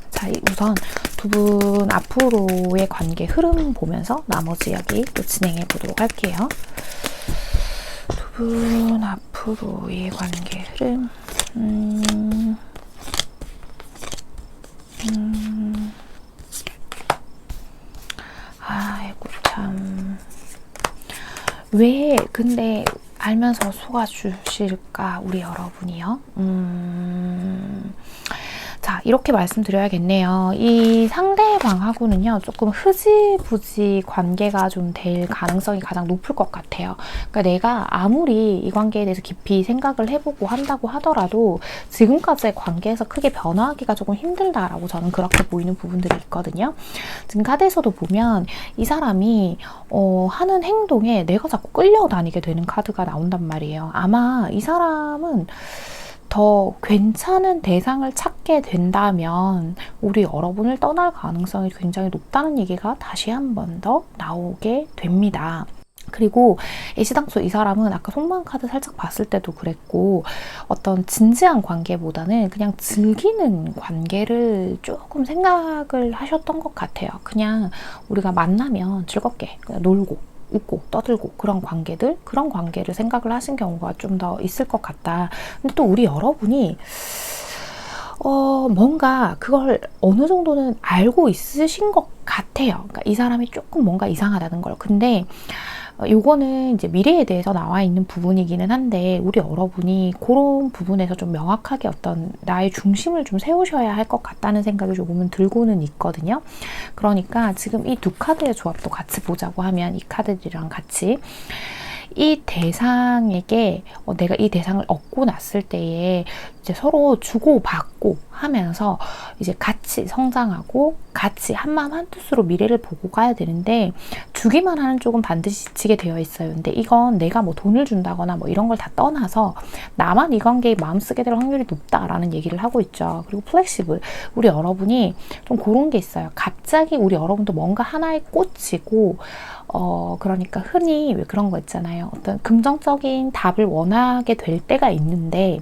자, 우선 두 분 앞으로의 관계 흐름 보면서 나머지 이야기 또 진행해 보도록 할게요. 두 분 앞으로의 관계 흐름. 아이고 참. 왜 근데 알면서 속아주실까 우리 여러분이요? 자, 이렇게 말씀드려야겠네요. 이 상대방하고는요, 조금 흐지부지 관계가 좀 될 가능성이 가장 높을 것 같아요. 그러니까 내가 아무리 이 관계에 대해서 깊이 생각을 해보고 한다고 하더라도 지금까지의 관계에서 크게 변화하기가 조금 힘들다라고 저는 그렇게 보이는 부분들이 있거든요. 지금 카드에서도 보면 이 사람이 하는 행동에 내가 자꾸 끌려다니게 되는 카드가 나온단 말이에요. 아마 이 사람은 더 괜찮은 대상을 찾게 된다면 우리 여러분을 떠날 가능성이 굉장히 높다는 얘기가 다시 한 번 더 나오게 됩니다. 그리고 애시당초 이 사람은 아까 속마음 카드 살짝 봤을 때도 그랬고 어떤 진지한 관계보다는 그냥 즐기는 관계를 조금 생각을 하셨던 것 같아요. 그냥 우리가 만나면 즐겁게 그냥 놀고 웃고 떠들고 그런 관계를 생각을 하신 경우가 좀 더 있을 것 같다. 근데 또 우리 여러분이 뭔가 그걸 어느 정도는 알고 있으신 것 같아요. 그러니까 이 사람이 조금 뭔가 이상하다는 걸. 근데 요거는 이제 미래에 대해서 나와 있는 부분이기는 한데 우리 여러분이 그런 부분에서 좀 명확하게 어떤 나의 중심을 좀 세우셔야 할 것 같다는 생각이 조금은 들고는 있거든요. 그러니까 지금 이 두 카드의 조합도 같이 보자고 하면 이 카드들이랑 같이 이 대상에게 내가 이 대상을 얻고 났을 때에 이제 서로 주고받고 하면서 이제 같이 성장하고 같이 한마음 한뜻으로 미래를 보고 가야 되는데 주기만 하는 쪽은 반드시 지게 되어 있어요. 근데 이건 내가 뭐 돈을 준다거나 뭐 이런 걸 다 떠나서 나만 이 관계에 마음 쓰게 될 확률이 높다라는 얘기를 하고 있죠. 그리고 플렉시블, 우리 여러분이 좀 그런 게 있어요. 갑자기 우리 여러분도 뭔가 하나에 꽂히고 그러니까 흔히 왜 그런 거 있잖아요. 어떤 긍정적인 답을 원하게 될 때가 있는데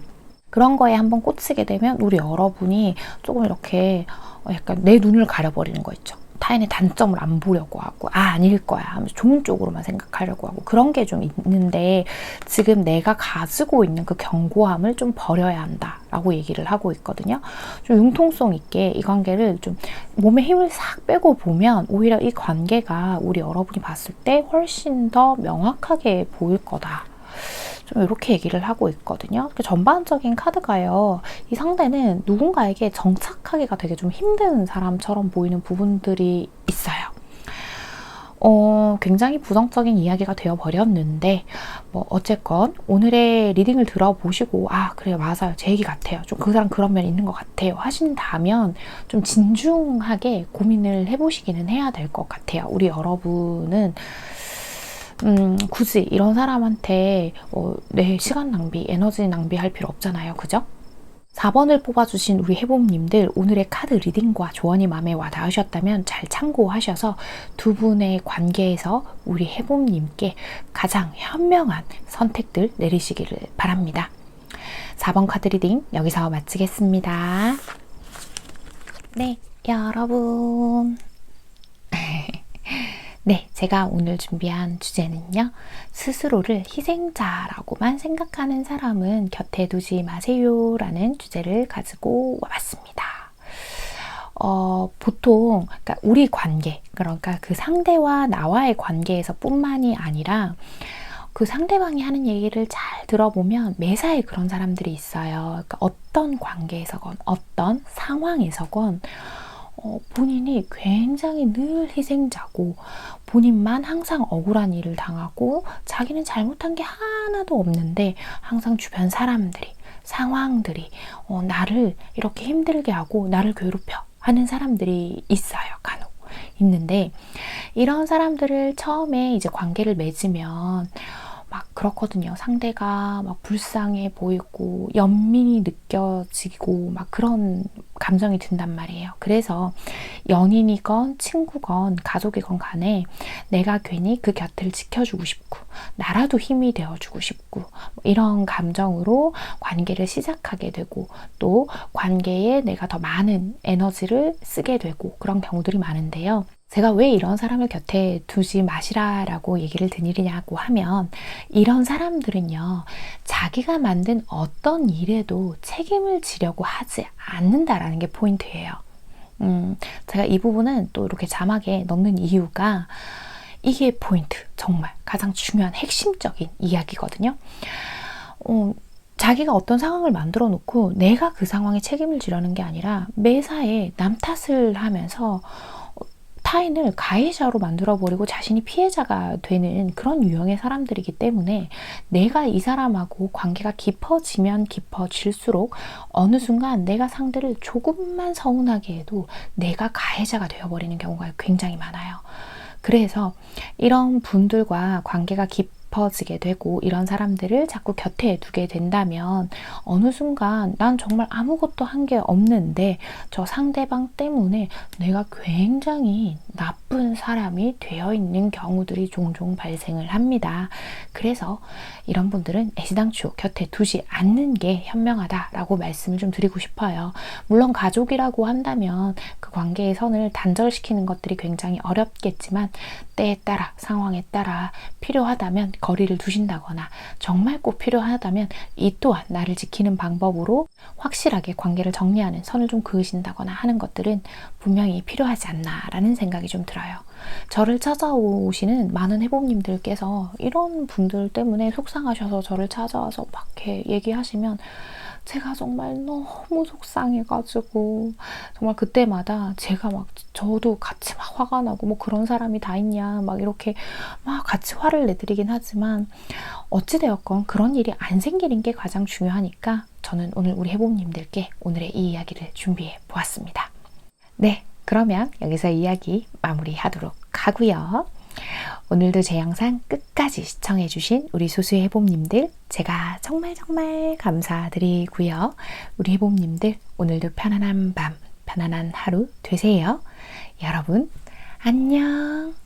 그런 거에 한번 꽂히게 되면 우리 여러분이 조금 이렇게 약간 내 눈을 가려버리는 거 있죠. 타인의 단점을 안 보려고 하고 아닐 거야 하면서 좋은 쪽으로만 생각하려고 하고 그런 게 좀 있는데 지금 내가 가지고 있는 그 견고함을 좀 버려야 한다라고 얘기를 하고 있거든요. 좀 융통성 있게 이 관계를 좀 몸에 힘을 싹 빼고 보면 오히려 이 관계가 우리 여러분이 봤을 때 훨씬 더 명확하게 보일 거다. 좀 이렇게 얘기를 하고 있거든요. 전반적인 카드가요. 이 상대는 누군가에게 정착하기가 되게 좀 힘든 사람처럼 보이는 부분들이 있어요. 굉장히 부정적인 이야기가 되어버렸는데 뭐 어쨌건 오늘의 리딩을 들어보시고 그래요, 맞아요, 제 얘기 같아요, 좀 그 사람 그런 면이 있는 것 같아요 하신다면 좀 진중하게 고민을 해보시기는 해야 될 것 같아요. 우리 여러분은 굳이 이런 사람한테 내 시간 낭비, 에너지 낭비할 필요 없잖아요. 그죠? 4번을 뽑아주신 우리 해봄님들 오늘의 카드 리딩과 조언이 마음에 와닿으셨다면 잘 참고하셔서 두 분의 관계에서 우리 해봄님께 가장 현명한 선택들 내리시기를 바랍니다. 4번 카드 리딩 여기서 마치겠습니다. 네, 여러분. 네, 제가 오늘 준비한 주제는요. 스스로를 희생자라고만 생각하는 사람은 곁에 두지 마세요 라는 주제를 가지고 와봤습니다. 보통 그러니까 우리 관계, 그러니까 그 상대와 나와의 관계에서 뿐만이 아니라 그 상대방이 하는 얘기를 잘 들어보면 매사에 그런 사람들이 있어요. 그러니까 어떤 관계에서건 어떤 상황에서건 본인이 굉장히 늘 희생자고 본인만 항상 억울한 일을 당하고 자기는 잘못한 게 하나도 없는데 항상 주변 사람들이, 상황들이 나를 이렇게 힘들게 하고 나를 괴롭혀 하는 사람들이 있어요. 간혹 있는데 이런 사람들을 처음에 이제 관계를 맺으면 막 그렇거든요. 상대가 막 불쌍해 보이고 연민이 느껴지고 막 그런 감정이 든단 말이에요. 그래서 연인이건 친구건 가족이건 간에 내가 괜히 그 곁을 지켜주고 싶고 나라도 힘이 되어주고 싶고 이런 감정으로 관계를 시작하게 되고 또 관계에 내가 더 많은 에너지를 쓰게 되고 그런 경우들이 많은데요. 제가 왜 이런 사람을 곁에 두지 마시라라고 얘기를 드리냐고 하면 이런 사람들은요, 자기가 만든 어떤 일에도 책임을 지려고 하지 않는다라는 게 포인트예요. 제가 이 부분은 또 이렇게 자막에 넣는 이유가 이게 포인트, 정말 가장 중요한 핵심적인 이야기거든요. 자기가 어떤 상황을 만들어 놓고 내가 그 상황에 책임을 지려는 게 아니라 매사에 남 탓을 하면서 타인을 가해자로 만들어버리고 자신이 피해자가 되는 그런 유형의 사람들이기 때문에 내가 이 사람하고 관계가 깊어지면 깊어질수록 어느 순간 내가 상대를 조금만 서운하게 해도 내가 가해자가 되어버리는 경우가 굉장히 많아요. 그래서 이런 분들과 관계가 깊어지게 되고 이런 사람들을 자꾸 곁에 두게 된다면 어느 순간 난 정말 아무것도 한 게 없는데 저 상대방 때문에 내가 굉장히 나쁜 사람이 되어 있는 경우들이 종종 발생을 합니다. 그래서 이런 분들은 애시당초 곁에 두지 않는 게 현명하다라고 말씀을 좀 드리고 싶어요. 물론 가족이라고 한다면 그 관계의 선을 단절시키는 것들이 굉장히 어렵겠지만 때에 따라 상황에 따라 필요하다면 거리를 두신다거나 정말 꼭 필요하다면 이 또한 나를 지키는 방법으로 확실하게 관계를 정리하는 선을 좀 그으신다거나 하는 것들은 분명히 필요하지 않나라는 생각이 좀 들어요. 저를 찾아오시는 많은 해봄님들께서 이런 분들 때문에 속상하셔서 저를 찾아와서 막 이렇게 얘기하시면 제가 정말 너무 속상해가지고 정말 그때마다 제가 막 저도 같이 막 화가 나고 뭐 그런 사람이 다 있냐 막 이렇게 막 같이 화를 내드리긴 하지만 어찌되었건 그런 일이 안 생기는 게 가장 중요하니까 저는 오늘 우리 해봄님들께 오늘의 이 이야기를 준비해 보았습니다. 네, 그러면 여기서 이야기 마무리하도록 하고요. 오늘도 제 영상 끝까지 시청해주신 우리 소수의 해봄님들 제가 정말 감사드리고요. 우리 해봄님들 오늘도 편안한 밤, 편안한 하루 되세요. 여러분 안녕.